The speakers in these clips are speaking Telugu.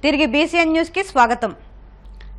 తిరిగి బీసీఎన్ న్యూస్కి స్వాగతం.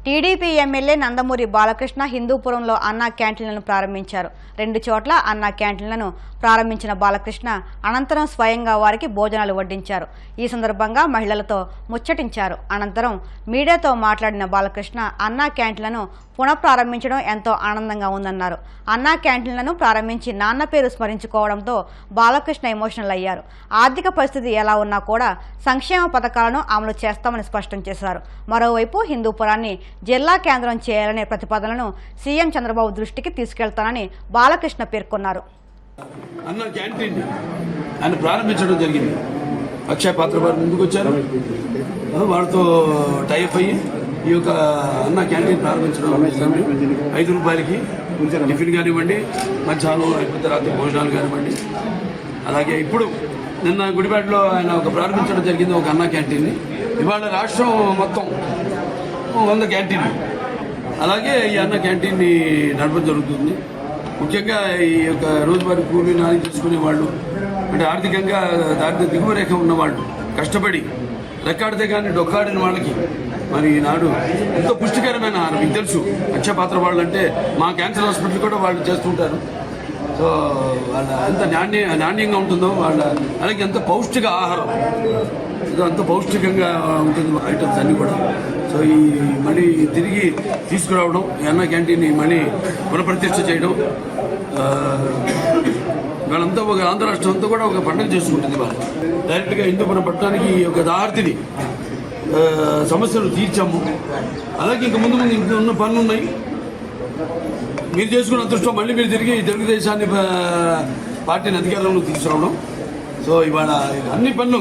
టీడీపీ ఎమ్మెల్యే నందమూరి బాలకృష్ణ హిందూపురంలో అన్నా క్యాంటీన్లను ప్రారంభించారు. 2 చోట్ల అన్నా క్యాంటీన్లను ప్రారంభించిన బాలకృష్ణ అనంతరం స్వయంగా వారికి భోజనాలు వడ్డించారు. ఈ సందర్భంగా మహిళలతో ముచ్చటించారు. అనంతరం మీడియాతో మాట్లాడిన బాలకృష్ణ అన్నా క్యాంటీన్లను పునఃప్రారంభించడం ఎంతో ఆనందంగా ఉందన్నారు. అన్నా క్యాంటీన్లను ప్రారంభించి నాన్న పేరు స్మరించుకోవడంతో బాలకృష్ణ ఎమోషనల్ అయ్యారు. ఆర్థిక పరిస్థితి ఎలా ఉన్నా కూడా సంక్షేమ పథకాలను అమలు చేస్తామని స్పష్టం చేశారు. మరోవైపు హిందూపురాన్ని జిల్లా కేంద్రం చేయాలనే ప్రతిపాదనను సీఎం చంద్రబాబు దృష్టికి తీసుకెళ్తానని బాలకృష్ణ పేర్కొన్నారు. అన్న క్యాంటీన్ ఆయన ప్రారంభించడం జరిగింది. అక్షయ పాత్ర వారు ముందుకు వచ్చారు. వారితో టైప్ అయ్యి ఈ యొక్క అన్న క్యాంటీన్ ప్రారంభించడం 5 రూపాయలకి టిఫిన్ కానివ్వండి, మధ్యాహ్నం అయిపోతే రాత్రి భోజనాలు కానివ్వండి. అలాగే ఇప్పుడు నిన్న గుడిపేటలో ఆయన ప్రారంభించడం జరిగింది ఒక అన్న క్యాంటీన్ని. ఇవాళ రాష్ట్రం మొత్తం 100 క్యాంటీన్లు అలాగే ఈ అన్న క్యాంటీన్ని నడపడం జరుగుతుంది. ముఖ్యంగా ఈ యొక్క రోజువారీ కూలీ నాని చేసుకునే వాళ్ళు, అంటే ఆర్థికంగా దారిద్ర్య దిగువ రేఖ ఉన్నవాళ్ళు, కష్టపడి రెక్కాడితే కానీ డొక్కాడిన వాళ్ళకి మరి ఈనాడు ఎంతో పుష్టికరమైన ఆహారం. మీకు తెలుసు అక్షయ పాత్ర వాళ్ళు అంటే మా క్యాన్సర్ హాస్పిటల్ కూడా వాళ్ళు చేస్తుంటారు. సో వాళ్ళ ఎంత నాణ్యంగా ఉంటుందో వాళ్ళ అలాగే ఎంత పౌష్టిక ఆహారం, అంత పౌష్టికంగా ఉంటుంది ఐటమ్స్ అన్నీ కూడా. సో ఈ మళ్ళీ తిరిగి తీసుకురావడం, అన్న క్యాంటీన్ని మళ్ళీ పునఃప్రతిష్ఠ చేయడం, వాళ్ళంతా ఒక ఆంధ్ర రాష్ట్రం అంతా కూడా ఒక పండుగ చేసుకుంటుంది. వాళ్ళు డైరెక్ట్గా హిందూపురం పట్టణానికి ఒక దారిని సమస్యలు తీర్చాము. అలాగే ఇంకా ముందు ఇంకా ఉన్న పనులు ఉన్నాయి. మీరు చేసుకున్న అదృష్టం మళ్ళీ మీరు తిరిగి తెలుగుదేశాన్ని పార్టీని అధికారంలో తీసుకురావడం. సో ఇవాళ అన్ని పనులు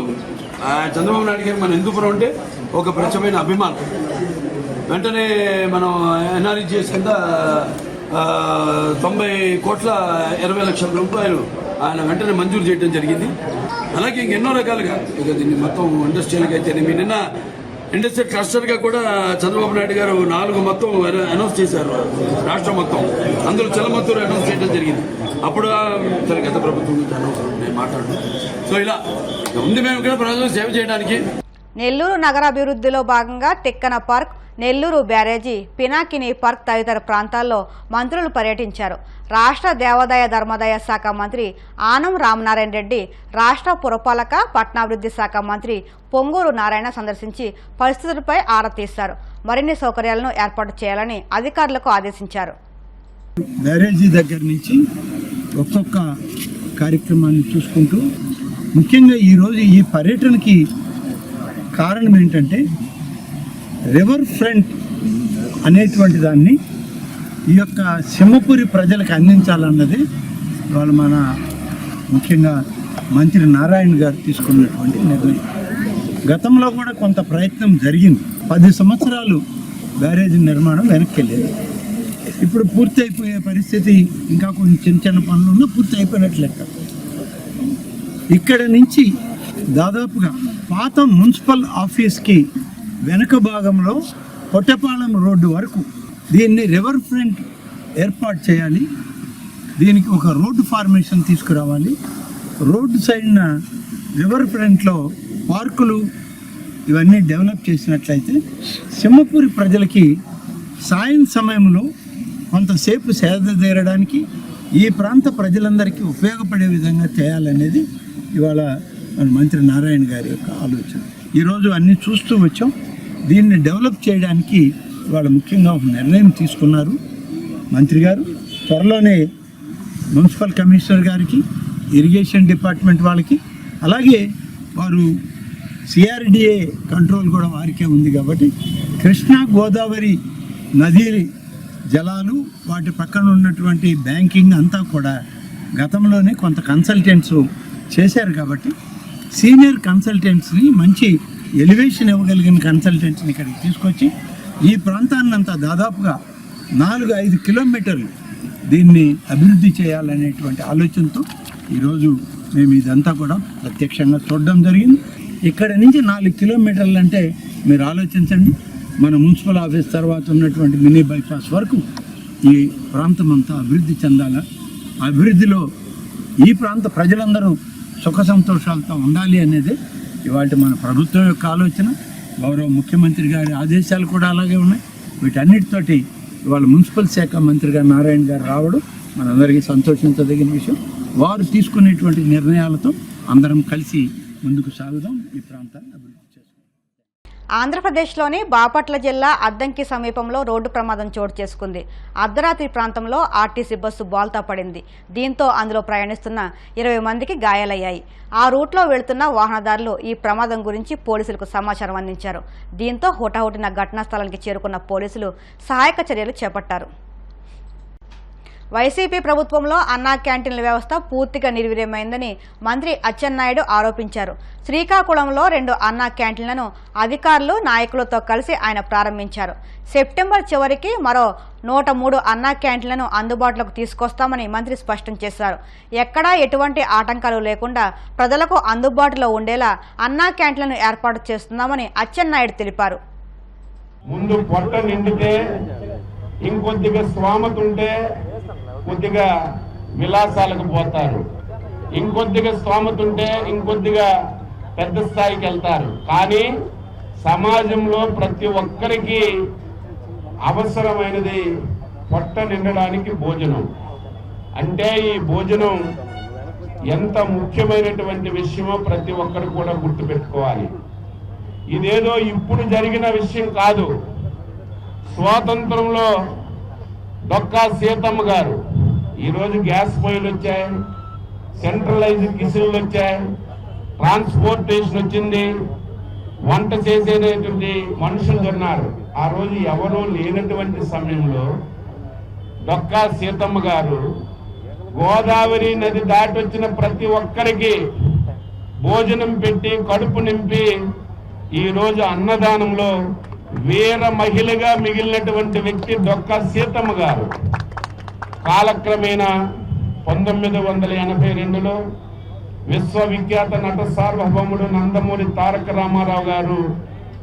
చంద్రబాబు నాయుడు గారికి మన హిందూపురం అంటే ఒక ప్రత్యేకమైన అభిమానం. వెంటనే మనం ఎన్ఆర్ఈజీఎస్ కింద 90,20,00,000 రూపాయలు ఆయన వెంటనే మంజూరు చేయడం జరిగింది. అలాగే ఇంకెన్నో రకాలుగా ఇక దీన్ని మొత్తం ఇండస్ట్రియల్గా అయితే మీ నిన్న ఇండస్ట్రియల్ క్లస్టర్గా కూడా చంద్రబాబు నాయుడు గారు 4 మొత్తం అనౌన్స్ చేశారు రాష్ట్రం మొత్తం. అందులో చలమత్తూరు అనౌన్స్ చేయడం జరిగింది. అప్పుడు సరే గత ప్రభుత్వం నేను మాట్లాడుతున్నాను. సో ఇలా ఉంది మేము ఇక్కడ ప్రజలు సేవ చేయడానికి. నెల్లూరు నగరాభివృద్ధిలో భాగంగా తిక్కన పార్క్, నెల్లూరు బ్యారేజీ, పినాకిని పార్క్ తదితర ప్రాంతాల్లో మంత్రులు పర్యటించారు. రాష్ట్ర దేవాదాయ ధర్మాదాయ శాఖ మంత్రి ఆనం రామనారాయణ రెడ్డి, రాష్ట్ర పురపాలక పట్టణాభివృద్ధి శాఖ మంత్రి పొంగూరు నారాయణ సందర్శించి పరిస్థితులపై ఆరా తీశారు. మరిన్ని సౌకర్యాలను ఏర్పాటు చేయాలని అధికారులకు ఆదేశించారు. బ్యారేజీ దగ్గర నుంచి ఒక్కొక్క కార్యక్రమాన్ని చూసుకుంటూ, ముఖ్యంగా ఈరోజు ఈ పర్యటనకి కారణం ఏంటంటే రివర్ ఫ్రంట్ అనేటువంటి దాన్ని ఈ యొక్క సింహపురి ప్రజలకు అందించాలన్నది ఇవాళ మన ముఖ్యంగా మంత్రి నారాయణ గారు తీసుకున్నటువంటి నిర్ణయం. గతంలో కూడా కొంత ప్రయత్నం జరిగింది. 10 సంవత్సరాలు బ్యారేజీ నిర్మాణం వెనక్కి వెళ్ళేది. ఇప్పుడు పూర్తి అయిపోయే పరిస్థితి, ఇంకా కొన్ని చిన్న పనులు ఉన్నా పూర్తి అయిపోయినట్లు లెక్క. ఇక్కడ నుంచి దాదాపుగా పాత మున్సిపల్ ఆఫీస్కి వెనుక భాగంలో పొట్టపాలెం రోడ్డు వరకు దీన్ని రివర్ ఫ్రంట్ ఏర్పాటు చేయాలి. దీనికి ఒక రోడ్డు ఫార్మేషన్ తీసుకురావాలి. రోడ్డు సైడ్న రివర్ ఫ్రంట్లో పార్కులు ఇవన్నీ డెవలప్ చేసినట్లయితే సింహపురి ప్రజలకి సాయం సమయంలో కొంతసేపు సేద తీరడానికి ఈ ప్రాంత ప్రజలందరికీ ఉపయోగపడే విధంగా చేయాలనేది ఇవాళ మంత్రి నారాయణ గారి యొక్క ఆలోచన. ఈరోజు అన్నీ చూస్తూ వచ్చాం. దీన్ని డెవలప్ చేయడానికి ఇవాళ ముఖ్యంగా ఒక నిర్ణయం తీసుకున్నారు మంత్రి గారు. త్వరలోనే మున్సిపల్ కమిషనర్ గారికి, ఇరిగేషన్ డిపార్ట్మెంట్ వాళ్ళకి, అలాగే వారు సిఆర్డిఏ కంట్రోల్ కూడా వారికే ఉంది కాబట్టి కృష్ణా గోదావరి నదీ జలాలు, వాటి పక్కన ఉన్నటువంటి బ్యాంకింగ్ అంతా కూడా గతంలోనే కొంత కన్సల్టెంట్స్ చేశారు. కాబట్టి సీనియర్ కన్సల్టెంట్స్ని, మంచి ఎలివేషన్ ఇవ్వగలిగిన కన్సల్టెంట్స్ని ఇక్కడికి తీసుకొచ్చి ఈ ప్రాంతాన్నంతా దాదాపుగా 4-5 కిలోమీటర్లు దీన్ని అభివృద్ధి చేయాలనేటువంటి ఆలోచనతో ఈరోజు మేము ఇదంతా కూడా ప్రత్యక్షంగా చూడడం జరిగింది. ఇక్కడ నుంచి 4 కిలోమీటర్లు అంటే మీరు ఆలోచించండి. మన మున్సిపల్ ఆఫీస్ తర్వాత ఉన్నటువంటి మినీ బైపాస్ వరకు ఈ ప్రాంతం అంతా అభివృద్ధి చెందాల. అభివృద్ధిలో ఈ ప్రాంత ప్రజలందరూ సుఖ సంతోషాలతో ఉండాలి అనేది ఇవాళ మన ప్రభుత్వం యొక్క ఆలోచన. గౌరవ ముఖ్యమంత్రి గారి ఆదేశాలు కూడా అలాగే ఉన్నాయి. వీటన్నిటితోటి ఇవాళ మున్సిపల్ శాఖ మంత్రిగా నారాయణ గారు రావడం మనందరికీ సంతోషించదగిన విషయం. వారు తీసుకునేటువంటి నిర్ణయాలతో అందరం కలిసి ముందుకు సాగుదాం, ఈ ప్రాంతాన్ని అభివృద్ధి చేస్తాం. ఆంధ్రప్రదేశ్లోని బాపట్ల జిల్లా అద్దంకి సమీపంలో రోడ్డు ప్రమాదం చోటు చేసుకుంది. అర్ధరాత్రి ప్రాంతంలో ఆర్టీసీ బస్సు బోల్తా పడింది. దీంతో అందులో ప్రయాణిస్తున్న 20 మందికి గాయాలయ్యాయి. ఆ రూట్లో వెళుతున్న వాహనదారులు ఈ ప్రమాదం గురించి పోలీసులకు సమాచారం అందించారు. దీంతో హుటాహుటిన ఘటనా స్థలానికి చేరుకున్న పోలీసులు సహాయక చర్యలు చేపట్టారు. వైసీపీ ప్రభుత్వంలో అన్నా క్యాంటీన్ల వ్యవస్థ పూర్తిగా నిర్వీర్యమైందని మంత్రి అచ్చెన్నాయుడు ఆరోపించారు. శ్రీకాకుళంలో 2 అన్నా క్యాంటీన్లను అధికారులు నాయకులతో కలిసి ఆయన ప్రారంభించారు. సెప్టెంబర్ చివరికి మరో 103 అన్నా క్యాంటీన్లను అందుబాటులోకి తీసుకొస్తామని మంత్రి స్పష్టం చేశారు. ఎక్కడా ఎటువంటి ఆటంకాలు లేకుండా ప్రజలకు అందుబాటులో ఉండేలా అన్నా క్యాంటీన్లను ఏర్పాటు చేస్తున్నామని అచ్చెన్నాయుడు తెలిపారు. ముందు పొట్ట నిండితే ఇంకొద్దిగా స్తోమత ఉంటే కొద్దిగా విలాసాలకు పోతారు, ఇంకొద్దిగా స్తోమత ఉంటే ఇంకొద్దిగా పెద్ద స్థాయికి వెళ్తారు. కానీ సమాజంలో ప్రతి ఒక్కరికి అవసరమైనది పొట్ట నిండడానికి భోజనం. అంటే ఈ భోజనం ఎంత ముఖ్యమైనటువంటి విషయమో ప్రతి ఒక్కరు కూడా గుర్తుపెట్టుకోవాలి. ఇదేదో ఇప్పుడు జరిగిన విషయం కాదు. స్వాతంత్రంలో డొక్కా సీతమ్మ గారు, ఈరోజు గ్యాస్ పొయ్యిలు వచ్చాయి, సెంట్రలైజ్డ్ కిచెన్లు వచ్చాయి, ట్రాన్స్పోర్టేషన్ వచ్చింది, వంట చేసేటువంటి మనుషులు ఉన్నారు. ఆ రోజు ఎవరూ లేనటువంటి సమయంలో డొక్కా సీతమ్మ గారు గోదావరి నది దాటి వచ్చిన ప్రతి ఒక్కరికి భోజనం పెట్టి కడుపు నింపి ఈరోజు అన్నదానంలో వీర మహిళగా మిగిలినటువంటి వ్యక్తి డొక్కా సీతమ్మ గారు. కాలక్రమేణా 1982లో విశ్వవిఖ్యాత నట సార్వభౌముడు నందమూరి తారక రామారావు గారు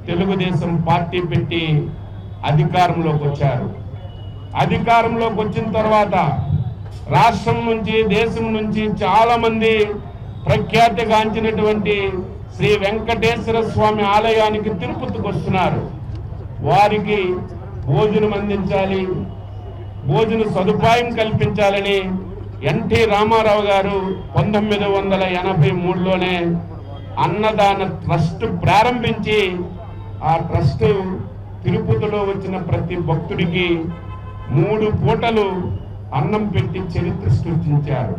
తెలుగుదేశం పార్టీ పెట్టి అధికారంలోకి వచ్చారు. అధికారంలోకి వచ్చిన తర్వాత రాష్ట్రం నుంచి దేశం నుంచి చాలా మంది ప్రఖ్యాతిగాంచినటువంటి శ్రీ వెంకటేశ్వర స్వామి ఆలయానికి తిరుపతికి వస్తున్నారు. వారికి భోజనం అందించాలి, భోజన సదుపాయం కల్పించాలని ఎన్టీ రామారావు గారు 1983లోనే అన్నదాన ట్రస్ట్ ప్రారంభించి ఆ ట్రస్ట్ తిరుపతిలో వచ్చిన ప్రతి భక్తుడికి 3 పూటలు అన్నం పెట్టి చరిత్ర సృష్టించారు.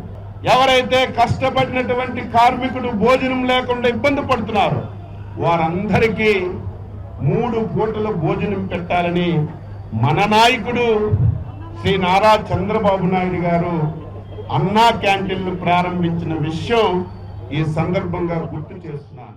ఎవరైతే కష్టపడినటువంటి కార్మికుడు భోజనం లేకుండా ఇబ్బంది పడుతున్నారు వారందరికీ 3 పూటల భోజనం పెట్టాలని మన నాయకుడు శ్రీ నారా చంద్రబాబు నాయుడు గారు అన్నా క్యాంటీన్లు ప్రారంభించిన విషయం ఈ సందర్భంగా గుర్తు చేస్తున్నాను.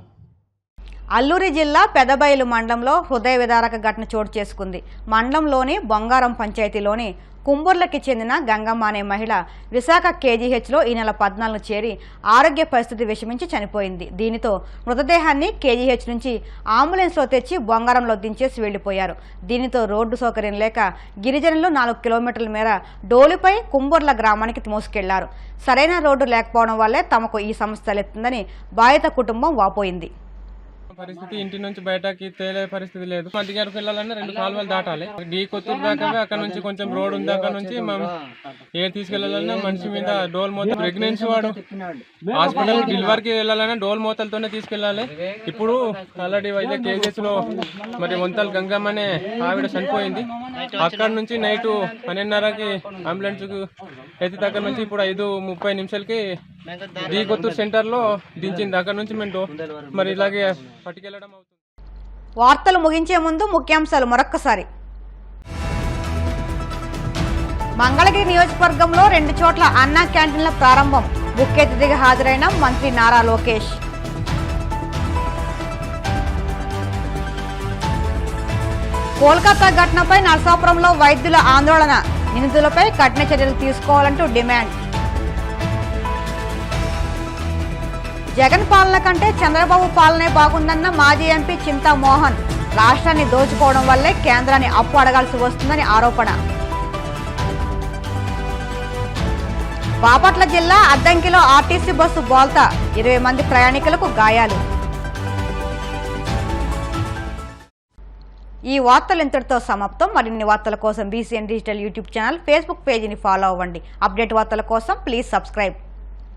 అల్లూరి జిల్లా పెదబయలు మండలంలో హృదయ విదారక ఘటన చోటు చేసుకుంది. మండలంలోని బొంగారం పంచాయతీలోని కుంబుర్లకి చెందిన గంగమ్మ అనే మహిళ విశాఖ కేజీహెచ్లో ఈ నెల 14 చేరి ఆరోగ్య పరిస్థితి విషమించి చనిపోయింది. దీనితో మృతదేహాన్ని కేజీహెచ్ నుంచి అంబులెన్స్లో తెచ్చి బొంగారంలో దించేసి వెళ్లిపోయారు. దీనితో రోడ్డు సౌకర్యం లేక గిరిజనులు 4 కిలోమీటర్ల మేర డోలిపై కుంబుర్ల గ్రామానికి మోసుకెళ్లారు. సరైన రోడ్డు లేకపోవడం వల్లే తమకు ఈ సమస్య తలెత్తుందని బాధిత కుటుంబం వాపోయింది. పరిస్థితి ఇంటి నుంచి బయటకి తేలే పరిస్థితి లేదు. మధ్యగారికి వెళ్ళాలన్నా 2 కాలువలు దాటాలి. ఢీ కొత్తూరు దాకా అక్కడ నుంచి కొంచెం రోడ్ ఉంది. అక్కడ నుంచి మనం ఏ తీసుకెళ్లాలన్నా మనిషి మీద డోల్ మోత ప్రెగ్నెన్సీ వాడు హాస్పిటల్ డెలివరీకి వెళ్ళాలన్నా డోల్ మోతలతోనే తీసుకెళ్లాలి. ఇప్పుడు ఆల్రెడీ వైజాగ్ కేజెస్ లో మరి వంతల్ గంగమ్మ అనే ఆవిడ చనిపోయింది. అక్కడ నుంచి నైట్ 12:30కి అంబులెన్స్ ఎత్తి దగ్గర నుంచి ఇప్పుడు 5:30 నిమిషాలకి ఢీ కొత్తూరు సెంటర్ లో దించింది. అక్కడ నుంచి మేము మరి ఇలాగే పట్టుకెళ్లడం అవుతుంది. వార్తలు ముగించే ముందు ముఖ్యాంశాలు మరొక్కసారి. మంగళగిరి నియోజకవర్గంలో 2 చోట్ల అన్నా క్యాంటీన్ల ప్రారంభం. ముఖ్య అతిథిగా హాజరైన మంత్రి నారా లోకేష్. కోల్కతా ఘటనపై నరసాపురంలో వైద్యుల ఆందోళన. నిందితులపై కఠిన చర్యలు తీసుకోవాలంటూ డిమాండ్. జగన్ పాలన కంటే చంద్రబాబు పాలనే బాగుందన్న మాజీ ఎంపీ చింతా మోహన్. రాష్ట్రాన్ని దోచుకోవడం వల్లే కేంద్రాన్ని అప్పు అడగాల్సి వస్తుందని ఆరోపణ. బాపట్ల జిల్లా అద్దంకిలో ఆర్టీసీ బస్సు బోల్తా. 20 మంది ప్రయాణికులకు గాయాలు. ఈ వార్తలు ఇంతటితో సమాప్తం. మరిన్ని వార్తల కోసం BCN digital YouTube channel, Facebook పేజీని ఫాలో అవ్వండి. అప్డేట్ వార్తల కోసం ప్లీజ్ సబ్స్క్రైబ్.